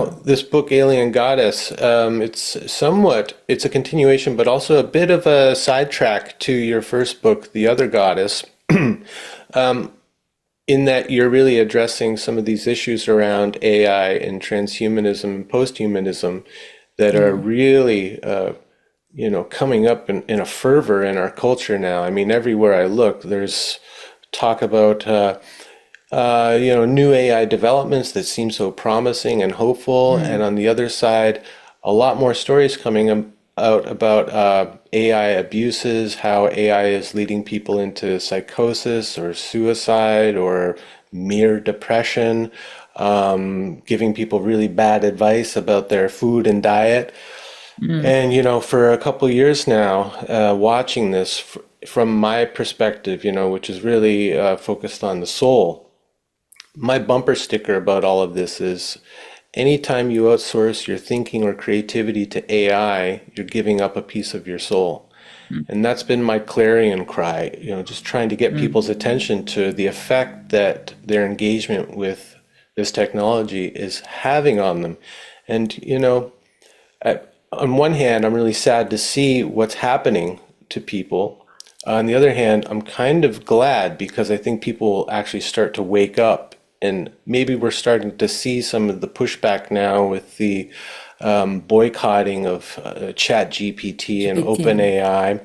Now, this book, Alien Goddess, it's a continuation, but also a bit of a sidetrack to your first book, The Other Goddess, in that you're really addressing some of these issues around AI and transhumanism and posthumanism that are really, coming up in a fervor in our culture now. I mean, everywhere I look, there's talk about new AI developments that seem so promising and hopeful. And on the other side, a lot more stories coming out about AI abuses, how AI is leading people into psychosis or suicide or mere depression, giving people really bad advice about their food and diet. And, for a couple of years now, watching this from my perspective, which is really focused on the soul, my bumper sticker about all of this is anytime you outsource your thinking or creativity to AI, you're giving up a piece of your soul. And that's been my clarion cry, just trying to get people's attention to the effect that their engagement with this technology is having on them. And, on one hand, I'm really sad to see what's happening to people. On the other hand, I'm kind of glad because I think people will actually start to wake up. And maybe we're starting to see some of the pushback now with the boycotting of ChatGPT and OpenAI.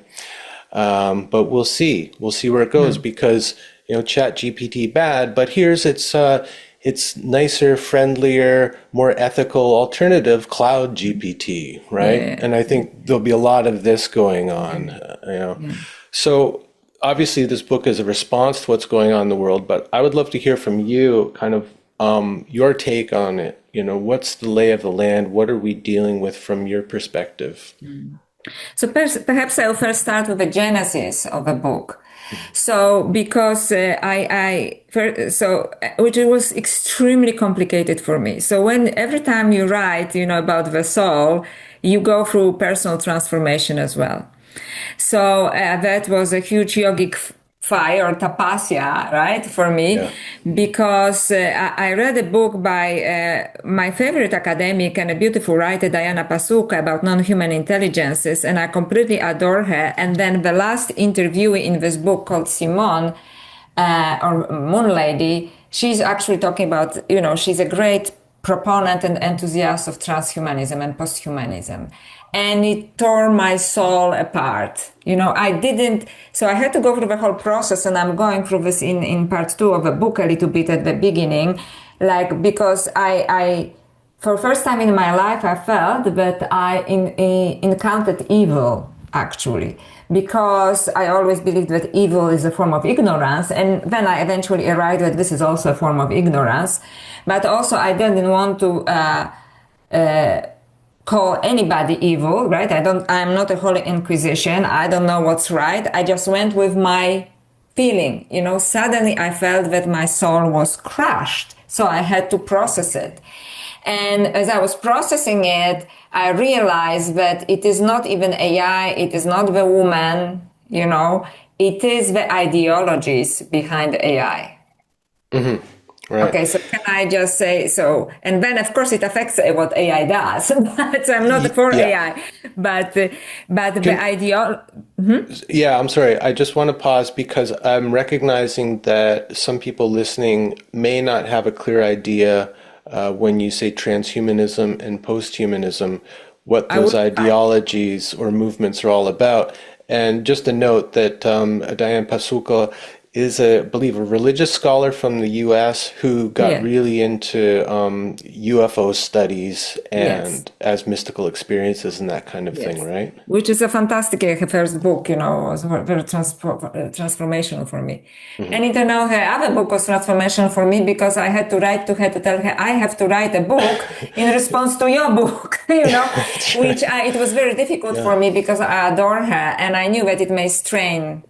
But we'll see. We'll see where it goes because, ChatGPT bad, but here's its nicer, friendlier, more ethical alternative, Cloud GPT, right? Yeah. And I think there'll be a lot of this going on, So obviously this book is a response to what's going on in the world, but I would love to hear from you kind of your take on it. What's the lay of the land? What are we dealing with from your perspective? So perhaps I'll first start with the genesis of the book. So because which was extremely complicated for me. So every time you write, about the soul, you go through personal transformation as well. So that was a huge yogic fire or tapasya, right, for me, because I read a book by my favorite academic and a beautiful writer, Diana Pasuka, about non-human intelligences, and I completely adore her. And then the last interviewee in this book called Simone, or Moon Lady, she's actually talking about, she's a great proponent and enthusiast of transhumanism and posthumanism. And it tore my soul apart. So I had to go through the whole process, and I'm going through this in part 2 of the book a little bit at the beginning, because I for the first time in my life, I felt that I encountered evil, actually, because I always believed that evil is a form of ignorance. And then I eventually arrived that this is also a form of ignorance. But also I didn't want to call anybody evil, right? I'm not a holy inquisition. I don't know what's right. I just went with my feeling. Suddenly I felt that my soul was crushed. So I had to process it. And as I was processing it, I realized that it is not even AI. It is not the woman, it is the ideologies behind AI. Mm-hmm. Right. Okay, so can I just say so? And then, of course, it affects what AI does. So I'm not for AI, but the ideology. Yeah, I'm sorry. I just want to pause because I'm recognizing that some people listening may not have a clear idea when you say transhumanism and posthumanism, what those ideologies or movements are all about. And just a note that Diane Pasuka is, I believe, a religious scholar from the U.S. who got really into UFO studies and as mystical experiences and that kind of thing, right? Which is a fantastic, her first book, was very transformational for me. Mm-hmm. And her other book was transformational for me because I had to tell her, I have to write a book in response to your book, which it was very difficult for me because I adore her and I knew that it may strain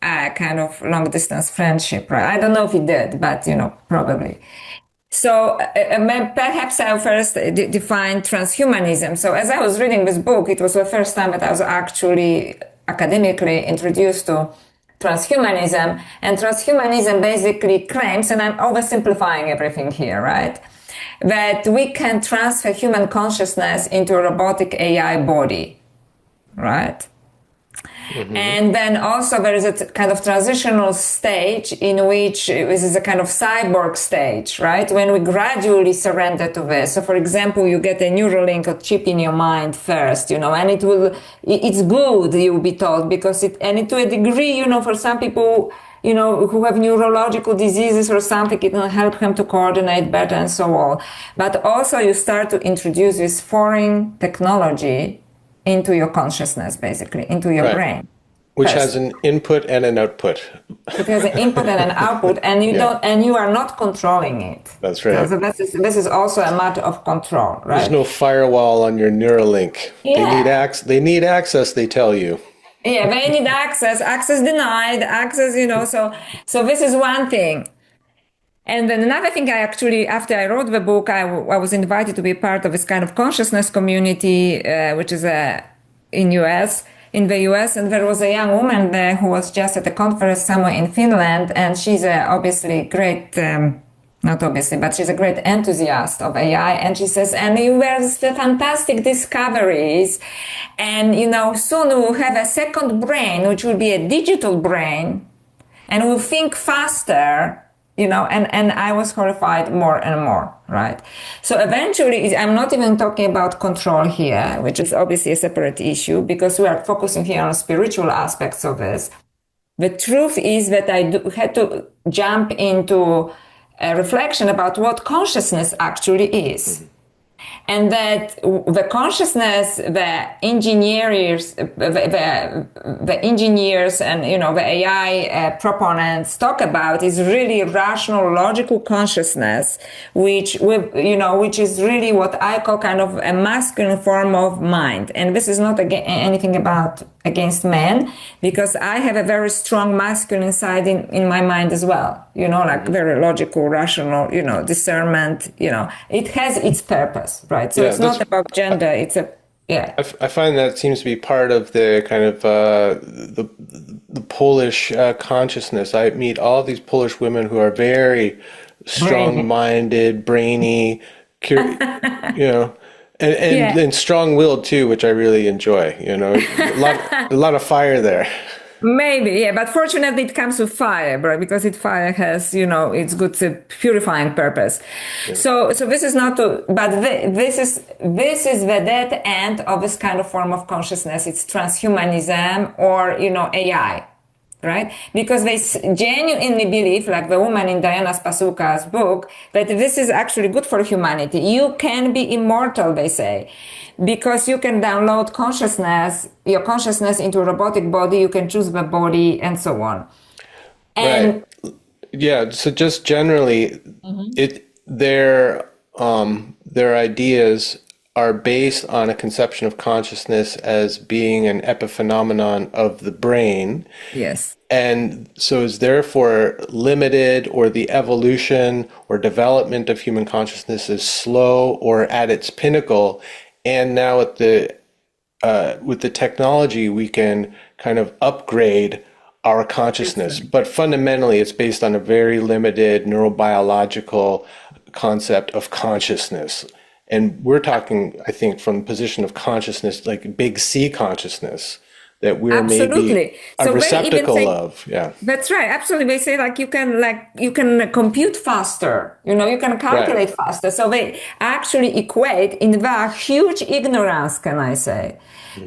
kind of long distance friendship, right? I don't know if it did, but probably. So perhaps I'll first define transhumanism. So as I was reading this book, it was the first time that I was actually academically introduced to transhumanism. And transhumanism basically claims, and I'm oversimplifying everything here, right? that we can transfer human consciousness into a robotic AI body, right? Hmm. And then also there is a kind of transitional stage in which this is a kind of cyborg stage, right? When we gradually surrender to this. So for example, you get a Neuralink or chip in your mind first, and it's good, you'll be told, because and to a degree, for some people, who have neurological diseases or something, it will help them to coordinate better and so on. But also you start to introduce this foreign technology into your consciousness, basically, into your Right. brain Which has first. an input and an output. It has an input and an output, and Yeah, you are not controlling it. that's So right. this is also a matter of control, There's right? no firewall on your Neuralink. Yeah. They need access, they tell you. Yeah, they need access denied, so this is one thing. And then another thing, I actually, after I wrote the book, I was invited to be part of this kind of consciousness community, which is in the US. And there was a young woman there who was just at a conference somewhere in Finland. And she's obviously great, not obviously, but she's a great enthusiast of AI. And she says, and you were the fantastic discoveries. And, soon we'll have a second brain, which will be a digital brain, and will think faster, and I was horrified more and more, right? So eventually, I'm not even talking about control here, which is obviously a separate issue because we are focusing here on spiritual aspects of this. The truth is that had to jump into a reflection about what consciousness actually is. Mhm. And that the consciousness, the engineers and the AI proponents talk about is really rational, logical consciousness, which is really what I call kind of a masculine form of mind. And this is not anything against men, because I have a very strong masculine side in my mind as well. Like Hmm. very logical, rational, discernment. It has its purpose, right? So Yeah, it's not about I, gender. It's a yeah. I find that seems to be part of the kind of the Polish consciousness. I meet all these Polish women who are very Brain. strong-minded, brainy, cur you know, Yeah. and strong-willed too, which I really enjoy. A lot of fire there. Maybe, yeah, but fortunately it comes with fire, right? Because fire has, its good purifying purpose. Yeah. So this is not to, but this is the dead end of this kind of form of consciousness. It's transhumanism or, AI, right? Because they genuinely believe, like the woman in Diana Spasuka's book, that this is actually good for humanity. You can be immortal, they say, because you can download your consciousness into a robotic body, you can choose the body and so on. Right. And Yeah, so just generally, their ideas are based on a conception of consciousness as being an epiphenomenon of the brain, yes, and so is therefore limited, or the evolution or development of human consciousness is slow or at its pinnacle. And now with the technology, we can kind of upgrade our consciousness. exactly. But fundamentally, it's based on a very limited neurobiological concept of consciousness. And we're talking, I think, from the position of consciousness, like big C consciousness, that we're maybe Absolutely. a So they even receptacle say of. Yeah. that's right. Absolutely. They say you can compute faster, you can Right. calculate faster. So they actually equate in the huge ignorance, can I say,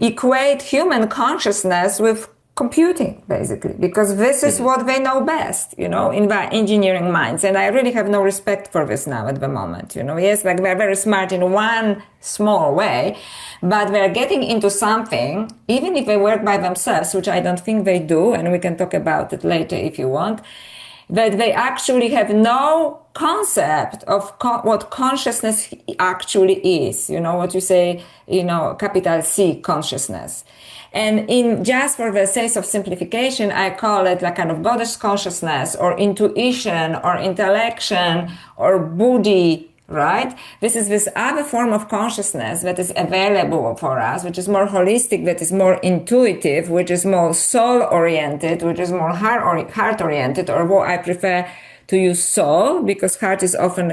equate human consciousness with computing, basically, because this is Mhm. what they know best, in their engineering minds. And I really have no respect for this now at the moment, Yes, like they're very smart in one small way, but they're getting into something, even if they work by themselves, which I don't think they do, and we can talk about it later if you want, that they actually have no concept of what consciousness actually is, what you say, capital C consciousness. And in just for the sake of simplification, I call it like kind of goddess consciousness or intuition or intellection or buddhi, right? This is this other form of consciousness that is available for us, which is more holistic, that is more intuitive, which is more soul oriented, which is more heart oriented, or what I prefer to use soul, because heart is often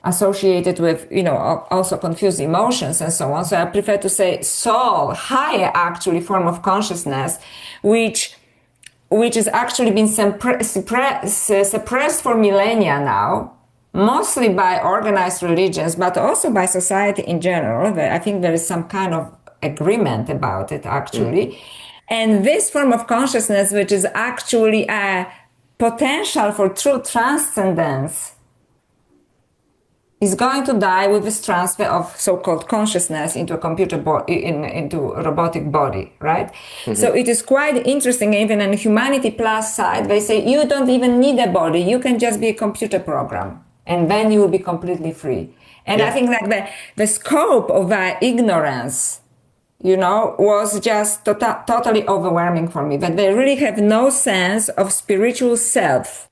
associated with, also confused emotions and so on. So I prefer to say soul, higher actually form of consciousness, which has actually been suppressed for millennia now, mostly by organized religions, but also by society in general. I think there is some kind of agreement about it, actually. And this form of consciousness, which is actually a potential for true transcendence, is going to die with this transfer of so-called consciousness into a computer body, into a robotic body, right? So it is quite interesting. Even on the humanity plus side, they say you don't even need a body; you can just be a computer program, and then you will be completely free. And I Yeah. think like the scope of that ignorance, was just totally overwhelming for me. That they really have no sense of spiritual self,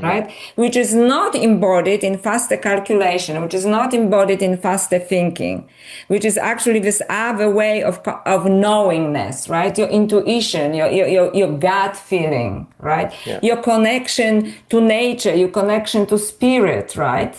right? Which is not embodied in faster calculation, which is not embodied in faster thinking, which is actually this other way of knowingness, right? Your intuition, your gut feeling, right? Yeah. Your connection to nature, your connection to spirit, right?